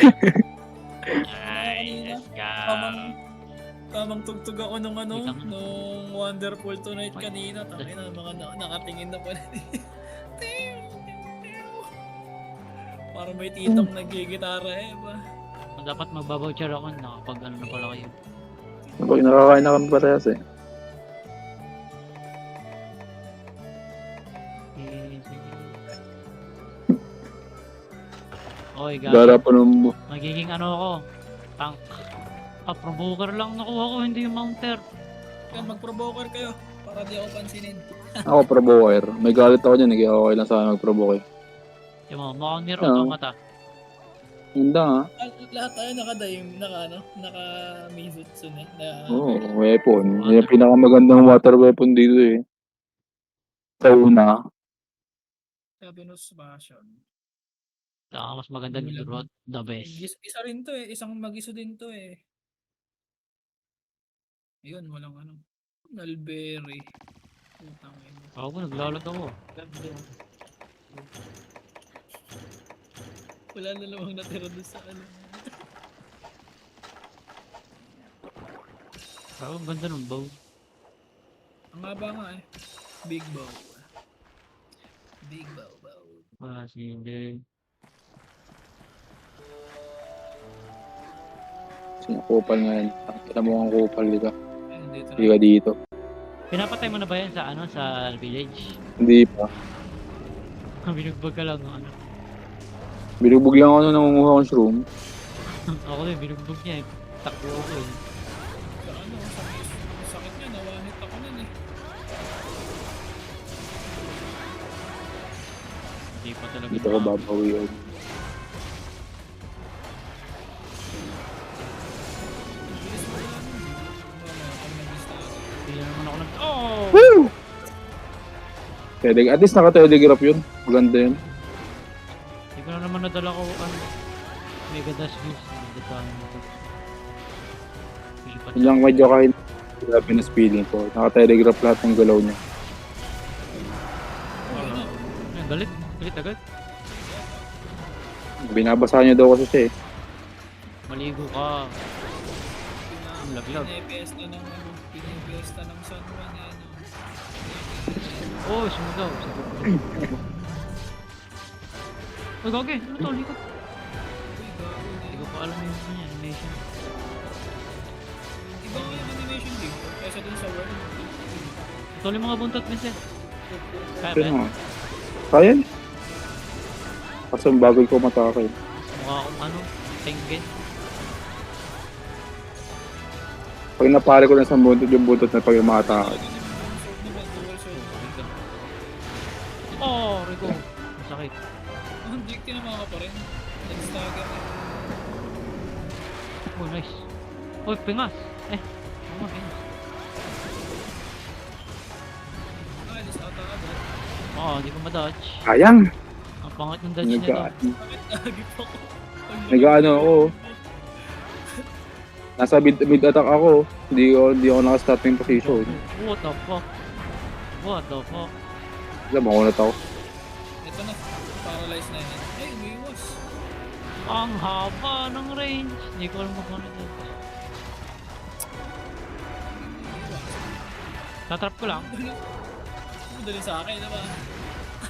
Ay, Kanina, let's go. tamang tugtog ako nung Wait lang. nung Wonderful Tonight Wait. kanina. Tangina, mga nakatingin na pala. Para may titong nagigitara ba? Dapat magbaboucher ako, nakapag ano na pala kayo. Pag nakakain na kami parehas eh. Oy, Gara gago. pa nung... Magiging ano ako, tank. Provoker lang nakuha ko, hindi yung mounter. Kaya mag-provoker kayo para di ako pansinin. Ako provoker. May galit ako dyan, okay lang sa akin mag-provoke. Yung mga Mountaineer Yeah. Automata. Yun lang ha. Lahat tayo naka-Mizutsu na. Oo, weapon. Yan yung pinakamagandang water weapon dito eh. Sa una. Sabi no fashion. Saka mas maganda ni Rod, the best. Isa rin to eh. Isang magiso din to eh. Ayun, walang ano. Nalberry. Putang ina. Ako, naglalag ako. Wala na namang natira doon sa ano. Ako, ang ganda ng bow. Ang haba nga eh. Big bow. Big bow. Hindi. Sinakupal nga yan. Kita mo ang kupal dito. Ayun, dito Hindi ka dito. Pinapatay mo na ba yan sa sa village? Hindi pa. Binugbog ka lang, ano. Binugbog lang ako nung nangunguha akong shroom. Ako din, binugbog niya eh. Takbo ako eh. Sa ano, sakit niya. Nawahit ako nun eh. Hindi pa talaga. Dito ko babawi yun. Bilis mo lang. Pag nag-start. Hindi naman ako nag... Oh! Woo! Pwede, at least naka-telegraph yun. Maganda yun. Hindi ko na naman nadala ko, ano. Mega dash views. Hindi ka ano. Pilipat Yun lang medyo kahit grabe na speeding ko. Naka-telegraph lahat ng galaw niya. Ay, galit. Galit agad. Binabasa niya daw kasi siya eh. Maligo ka. Ang laglag. Pinipiesta ng ano. Pinipiesta ng San Juan eh. Oh, sumugaw. Uy, gagi. Ano to? Likot. Hindi ko pa alam yung animation. Iba nga yung animation dito. Kesa dun sa world. Ito yung mga buntot, Vincent. Kaya ba Kaya yan? nga. Kaya niya. Kaso bagal ko matake. Mukha akong ano, tengen. Pag napare ko lang sa buntot yung buntot na pag umatake. Oh, Rico. Masakit. Hindi tinama ka pa rin. Nag-stagger eh. Oh, nice. Oh, pingas. Oh, pingas. Alis ata ka ba? Oh, hindi ko ma-dodge. Sayang! Ang pangat ng dodge niya to. Bakit nagip ako? Nag-ano ako. Nasa mid attack ako. Hindi ako naka-starting position. What the fuck? What the fuck? Alam mo, kunat ako. Ito na. Paralyzed na yun. Ay, umiwas. Ang haba ng range. Hindi ko alam kung ano yun. Tatrap ko lang. Madali sa akin, diba?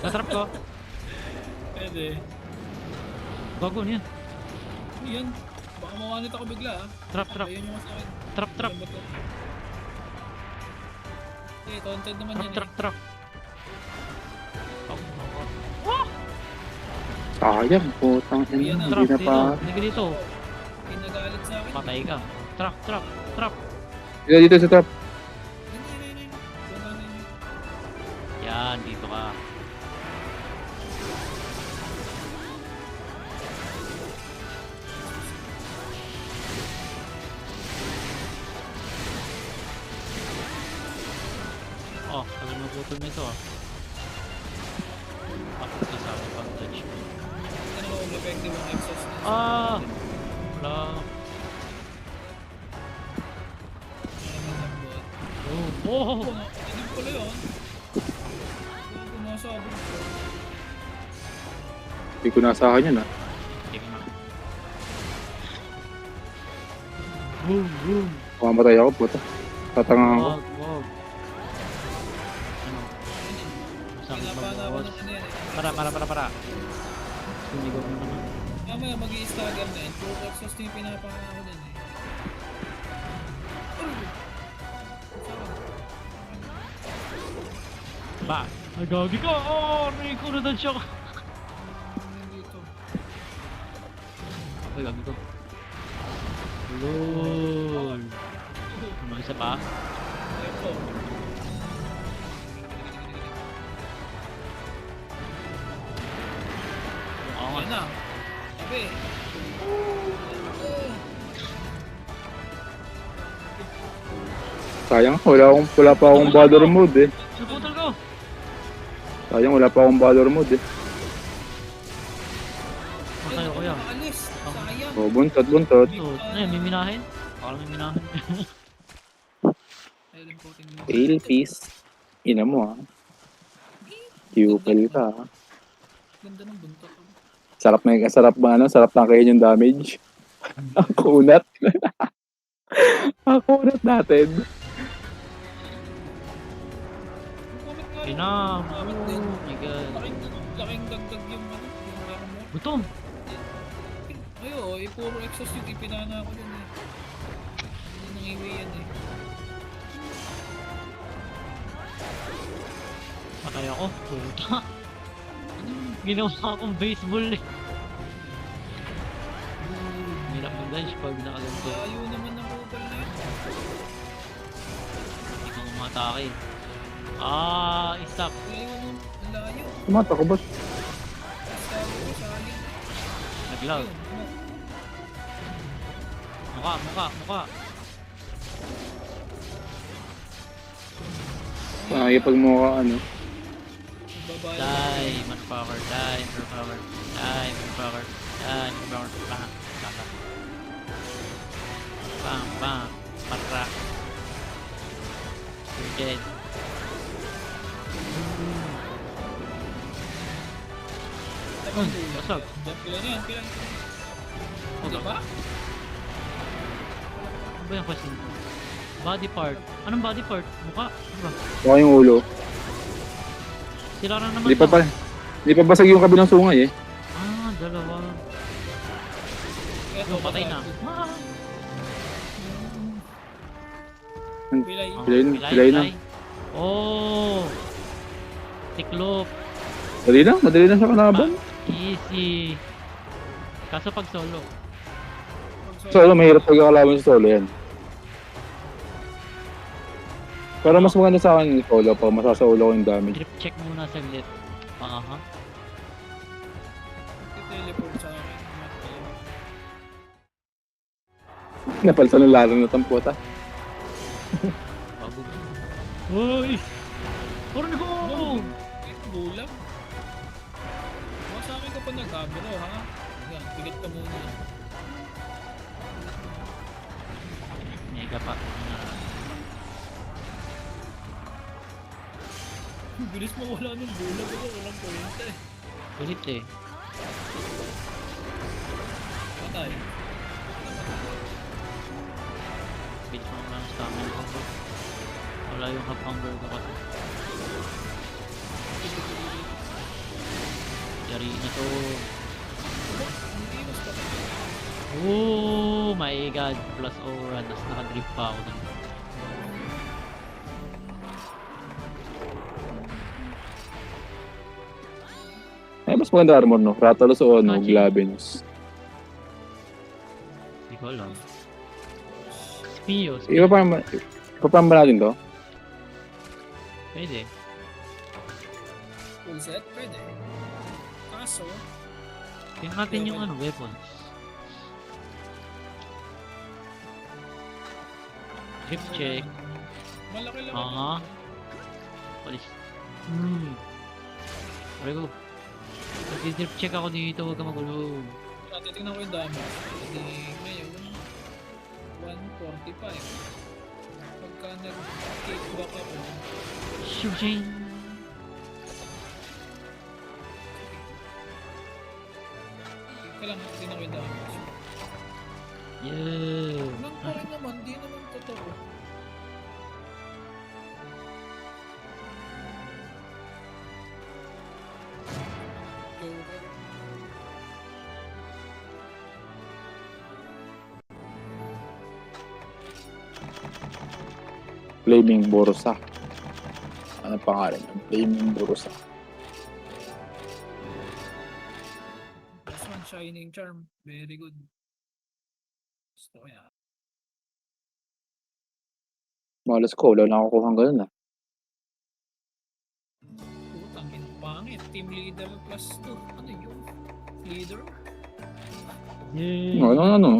Tatrap ko. Pwede. Bago niyan. Ano yan? Baka mawanit ako bigla ah. Trap. Ayun yung sa akin. Trap. Ano ba to? Eh, taunted naman yan Trap. Sayang, putang ina. Yan na. Trap Hindi na dito. pa. Hindi ka dito. Pinagalit sa akin. Patay ka. Trap. Dito sa top. Hindi. Wala na yun. Yan, dito ka. Oh, tagal magputol nito ah. Tapos na sa advantage. Ano ba kung effective ang exhaust na? Ah! Wala. Oh! Hindi pala yun. Pumasabi ko. Hindi ko nasahan yun ah. Hindi ko na. Boom, boom. Mamamatay ako, puta. Tatangahan ko. Wag. Ano? Masakit Pinapana ako magbuhos. ng ano yan eh. Para. Sumigaw mo naman. Mamaya mag-i-stagger na yun. Puro exhaust yung pinapana ako dyan eh. Ba? Nagagi ka! Oh! Rico na doon siya! Dito. Ay, gagi ko. Lol! Ano isa pa? Ito. Oo nga. Yan na. Sabi. Sayang, wala pa akong valor mode eh. Naputol ko! Sayang, wala pa akong valor mode eh. Masaya ko yan. Maalis. Sayang. Oh, buntot. So, ayun, may minahin. Parang may minahin. Ayun po, Tail piece. Ina mo ah. Cupel ka ah. Ganda ng buntot. Sarap na kayo yung damage. Ang kunat. Ang kunat natin. Ayun na! Bakit Oh din? my god. Laking dagdag yung ano, yung armor. Gutom! Ayo, puro exhaust yung ipinana ko dyan eh. Hindi nang iwi yan eh. Patay ako. Puta! Ginawa akong baseball eh. Hirap mag-dodge pag nakaganto. Layo naman ng kupal na yun. Hindi ka umatake. Stop. Layo ng layo. Tumata ko ba? Basta ako sali. Naglag. Ayun, Mukha. Pag mukha ano. babae. Die, manpower. Bang. Para. You're dead. Basag. Pilan yan, pilan. Oh, Di ba? Ano ba yung question? Body part. Anong body part? Mukha? Ano ba? Mukha yung ulo. Sila na naman. Hindi pa basag yung kabilang sungay eh. Dalawa. Eto, Yung patay na. Pilay. Pilay na. Oh! Tiklop. Madali na sa kalaban. Easy. Kaso pag solo. Solo, mahirap pagkakalaban sa solo yan. Pero mas maganda sa akin yung solo pa, masasaulo ko yung damage. Trip check muna saglit. Aha. I-teleport sa akin. Napalsa ng laro na tamputa. Bago. Uy! Parang ko! Gulang. Baka sa akin ka pa nag-abro ha? Yan, pigat ka muna. Mega pa. Bilis mo wala ng gulang ako, walang kwenta eh. Ulit eh. Patay. Bilis mo lang stamina ko bro. Wala yung half hunger ko kasi. Yari na to. Hindi mas patay. Oh my god. Plus aura. Nas nakadrip pa ako dun. Ay, mas maganda armor no? Rathalos o ano, Glavenus. Hindi ko alam. Spio. Iba pa ba natin to? Pwede. Full set? Pwede. Kaso, Tingnan natin yung ano, weapons. Drip check. malaki lang. Palis. Pare ko. Nag-drip check ako dito, huwag ka magulo. Titignan ko yung damage. Hindi ngayon, 145. Pagka nag-kickback ako, Shooting! kailangan titignan ko yung damage. Yeah! Nang pa rin naman Flaming Bursa. Ano pangalan? Flaming Bursa. This one, Shining Charm. Very good. Gusto ko yan. Malas ko, wala na ako kuhang ganun ah. Putang ina, pangit. Team leader plus 2. Ano yun? Leader? Yay! Ano.